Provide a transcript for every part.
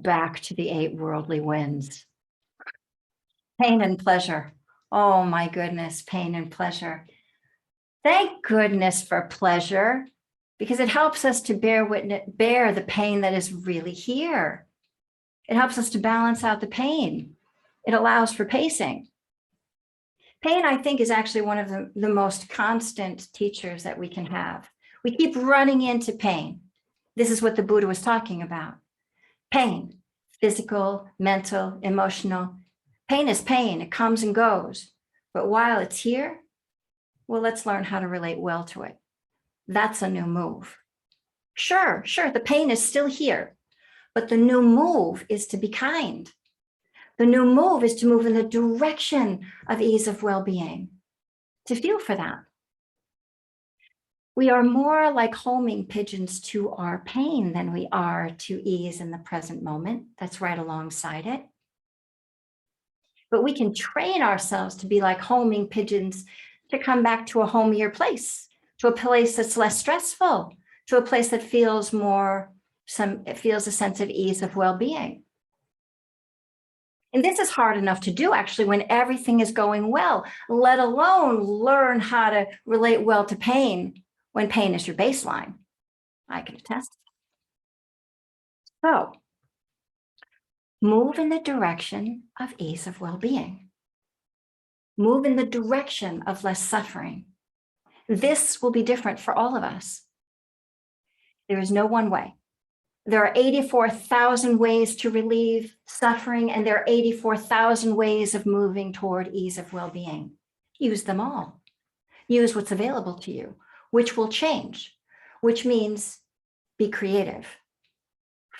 back to the 8 worldly winds. Pain and pleasure. Oh my goodness, pain and pleasure. Thank goodness for pleasure, because it helps us to bear the pain that is really here. It helps us to balance out the pain. It allows for pacing. Pain, I think, is actually one of the most constant teachers that we can have. We keep running into pain. This is what the Buddha was talking about. Pain, physical, mental, emotional. Pain is pain. It comes and goes. But while it's here, well, let's learn how to relate well to it. That's a new move. Sure, the pain is still here, but the new move is to be kind. The new move is to move in the direction of ease of well-being, to feel for that. We are more like homing pigeons to our pain than we are to ease in the present moment. That's right alongside it. But we can train ourselves to be like homing pigeons, to come back to a homier place, to a place that's less stressful, to a place that feels it feels a sense of ease of well-being. And this is hard enough to do, actually, when everything is going well, let alone learn how to relate well to pain when pain is your baseline. I can attest. So, move in the direction of ease of well-being. Move in the direction of less suffering. This will be different for all of us. There is no one way. There are 84,000 ways to relieve suffering, and there are 84,000 ways of moving toward ease of well-being. Use them all. Use what's available to you, which will change, which means be creative.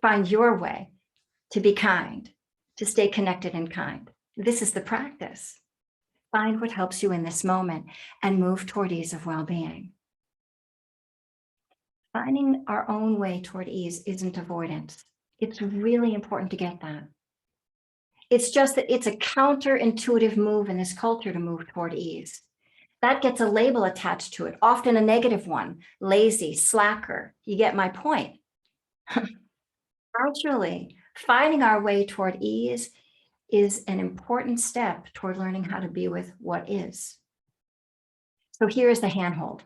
Find your way to be kind, to stay connected and kind. This is the practice. Find what helps you in this moment and move toward ease of well-being. Finding our own way toward ease isn't avoidance. It's really important to get that. It's just that it's a counterintuitive move in this culture to move toward ease. That gets a label attached to it, often a negative one, lazy, slacker. You get my point. Actually, finding our way toward ease is an important step toward learning how to be with what is. So here's the handhold.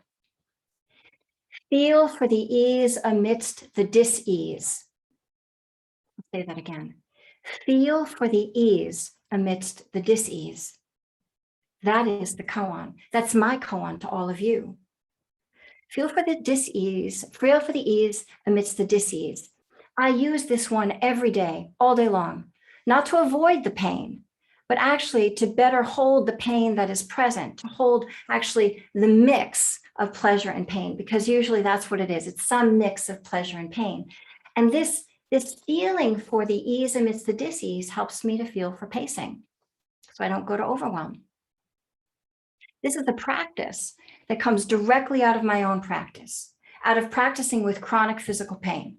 Feel for the ease amidst the dis-ease. I'll say that again. Feel for the ease amidst the dis-ease. That is the koan. That's my koan to all of you. Feel for the dis-ease, feel for the ease amidst the dis-ease. I use this one every day, all day long, not to avoid the pain, but actually to better hold the pain that is present, to hold actually the mix of pleasure and pain, because usually that's what it is. It's some mix of pleasure and pain. And this feeling for the ease amidst the dis-ease helps me to feel for pacing, so I don't go to overwhelm. This is the practice that comes directly out of my own practice, out of practicing with chronic physical pain.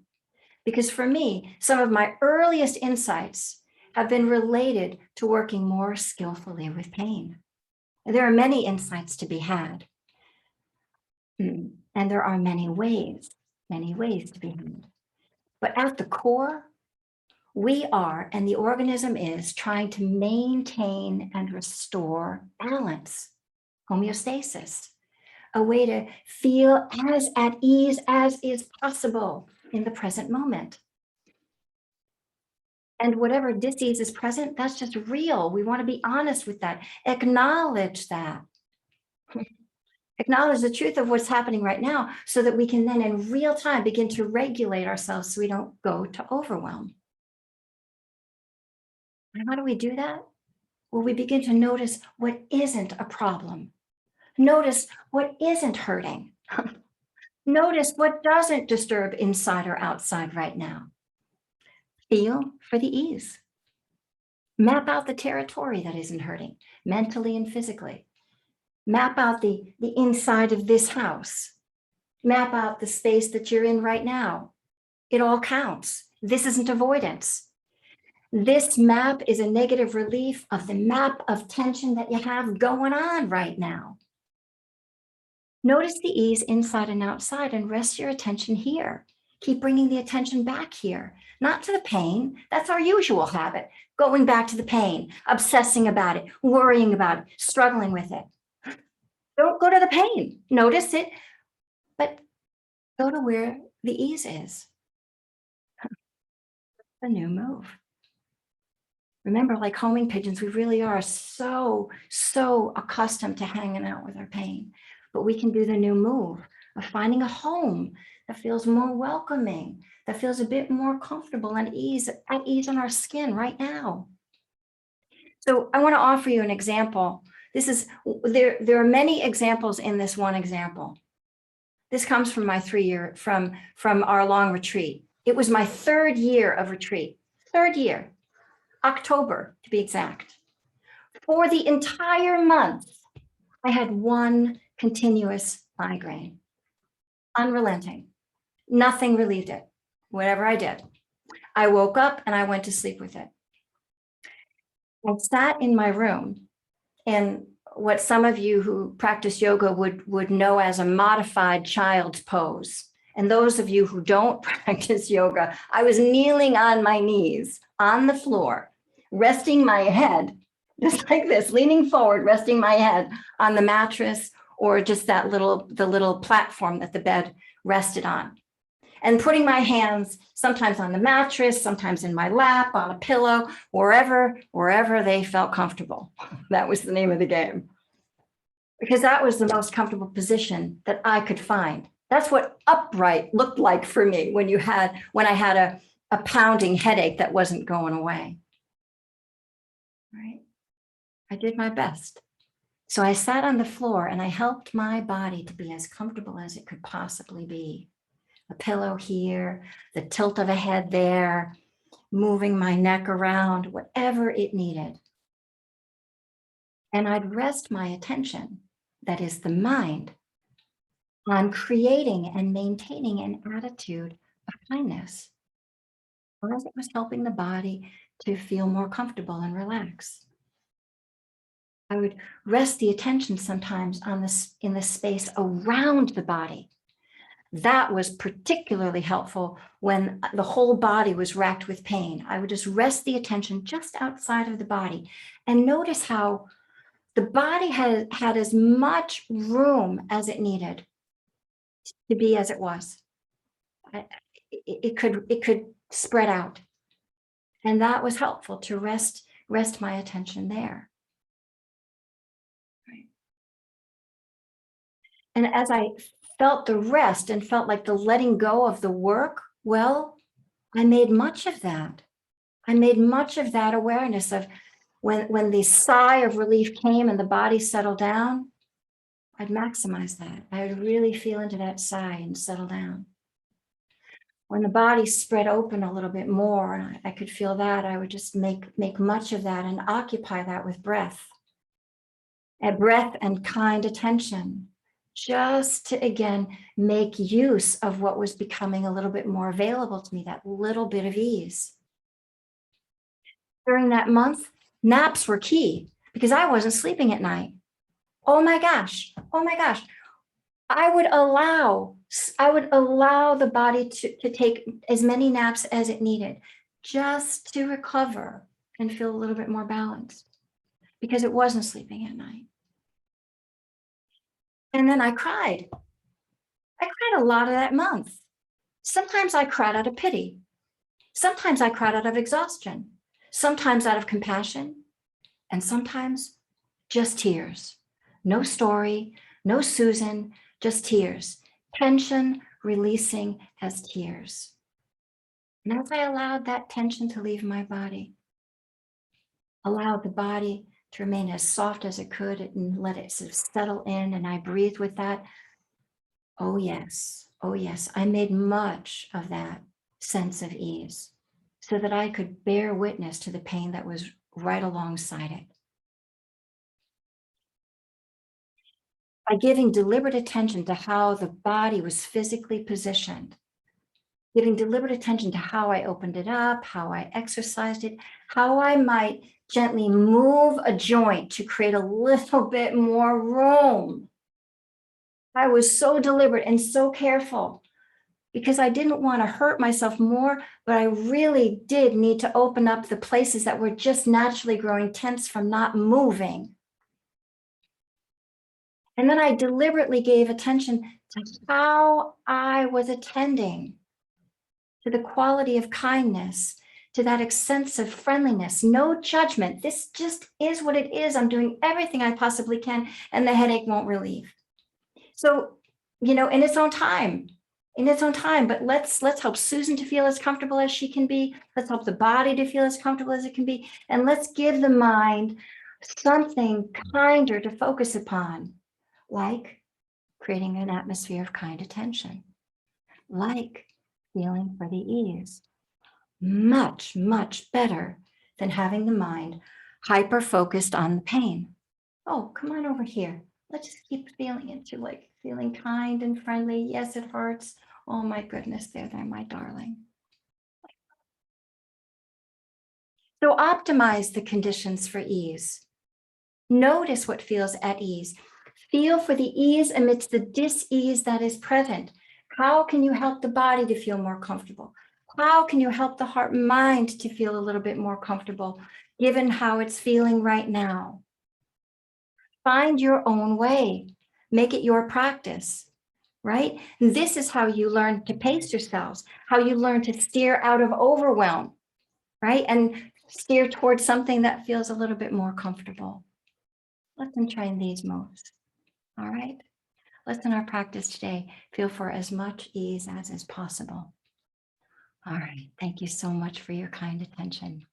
Because for me, some of my earliest insights have been related to working more skillfully with pain. And there are many insights to be had. And there are many ways to be had. But at the core, we are, and the organism is, trying to maintain and restore balance, homeostasis, a way to feel as at ease as is possible in the present moment. And whatever dis-ease is present, that's just real. We want to be honest with that. Acknowledge that. Acknowledge the truth of what's happening right now so that we can then in real time begin to regulate ourselves so we don't go to overwhelm. And how do we do that? Well, we begin to notice what isn't a problem. Notice what isn't hurting. Notice what doesn't disturb inside or outside right now. Feel for the ease. Map out the territory that isn't hurting, mentally and physically. Map out the inside of this house. Map out the space that you're in right now. It all counts. This isn't avoidance. This map is a negative relief of the map of tension that you have going on right now. Notice the ease inside and outside and rest your attention here. keep bringing the attention back here, not to the pain. That's our usual habit, going back to the pain, obsessing about it, worrying about it, struggling with it. Don't go to the pain, notice it, but go to where the ease is, the new move. Remember, like homing pigeons, we really are so accustomed to hanging out with our pain, but we can do the new move of finding a home that feels more welcoming, that feels a bit more comfortable and at ease on our skin right now. So I want to offer you an example. There are many examples in this one example. This comes from my from our long retreat. It was my third year of retreat, third year. October, to be exact. For the entire month, I had one continuous migraine, unrelenting. Nothing relieved it, whatever I did. I woke up and I went to sleep with it. I sat in my room in what some of you who practice yoga would know as a modified child's pose. And those of you who don't practice yoga, I was kneeling on my knees on the floor, resting my head, just like this, leaning forward, resting my head on the mattress or just the little platform that the bed rested on. And putting my hands sometimes on the mattress, sometimes in my lap, on a pillow, wherever they felt comfortable. That was the name of the game. Because that was the most comfortable position that I could find. That's what upright looked like for me when I had a pounding headache that wasn't going away. Right? I did my best. So I sat on the floor and I helped my body to be as comfortable as it could possibly be. A pillow here, the tilt of a head there, moving my neck around, whatever it needed. And I'd rest my attention, that is the mind, on creating and maintaining an attitude of kindness, as it was helping the body to feel more comfortable and relax. I would rest the attention sometimes in the space around the body. That was particularly helpful when the whole body was racked with pain. I would just rest the attention just outside of the body and notice how the body had as much room as it needed to be as it was. It could spread out. And that was helpful to rest my attention there. Right. And as I felt the rest and felt like the letting go of the work, well, I made much of that. I made much of that awareness of when the sigh of relief came and the body settled down, I'd maximize that. I would really feel into that sigh and settle down. When the body spread open a little bit more, and I could feel that, I would just make much of that and occupy that with breath. A breath and kind attention, just to, again, make use of what was becoming a little bit more available to me, that little bit of ease. During that month, naps were key because I wasn't sleeping at night. Oh my gosh. I would allow the body to take as many naps as it needed just to recover and feel a little bit more balanced because it wasn't sleeping at night. And then I cried. I cried a lot of that month. Sometimes I cried out of pity. Sometimes I cried out of exhaustion. Sometimes out of compassion. And sometimes just tears. No story, no Susan, just tears. Tension releasing as tears. And as I allowed that tension to leave my body, allowed the body to remain as soft as it could and let it sort of settle in, and I breathed with that. Oh yes, I made much of that sense of ease so that I could bear witness to the pain that was right alongside it. By giving deliberate attention to how the body was physically positioned, giving deliberate attention to how I opened it up, how I exercised it, how I might gently move a joint to create a little bit more room. I was so deliberate and so careful because I didn't want to hurt myself more, but I really did need to open up the places that were just naturally growing tense from not moving. And then I deliberately gave attention to how I was attending to the quality of kindness, to that sense of friendliness, no judgment. This just is what it is. I'm doing everything I possibly can, and the headache won't relieve. So, in its own time, but let's help Susan to feel as comfortable as she can be. Let's help the body to feel as comfortable as it can be. And let's give the mind something kinder to focus upon, like creating an atmosphere of kind attention, like feeling for the ease. Much, much better than having the mind hyper-focused on the pain. Oh, come on over here. Let's just keep feeling into like feeling kind and friendly. Yes, it hurts. Oh my goodness, there, my darling. So optimize the conditions for ease. Notice what feels at ease. Feel for the ease amidst the dis-ease that is present. How can you help the body to feel more comfortable? How can you help the heart and mind to feel a little bit more comfortable, given how it's feeling right now? Find your own way. Make it your practice, right? This is how you learn to pace yourselves, how you learn to steer out of overwhelm, right? And steer towards something that feels a little bit more comfortable. Let's entrain these moves, all right? Let's in our practice today feel for as much ease as is possible. All right, thank you so much for your kind attention.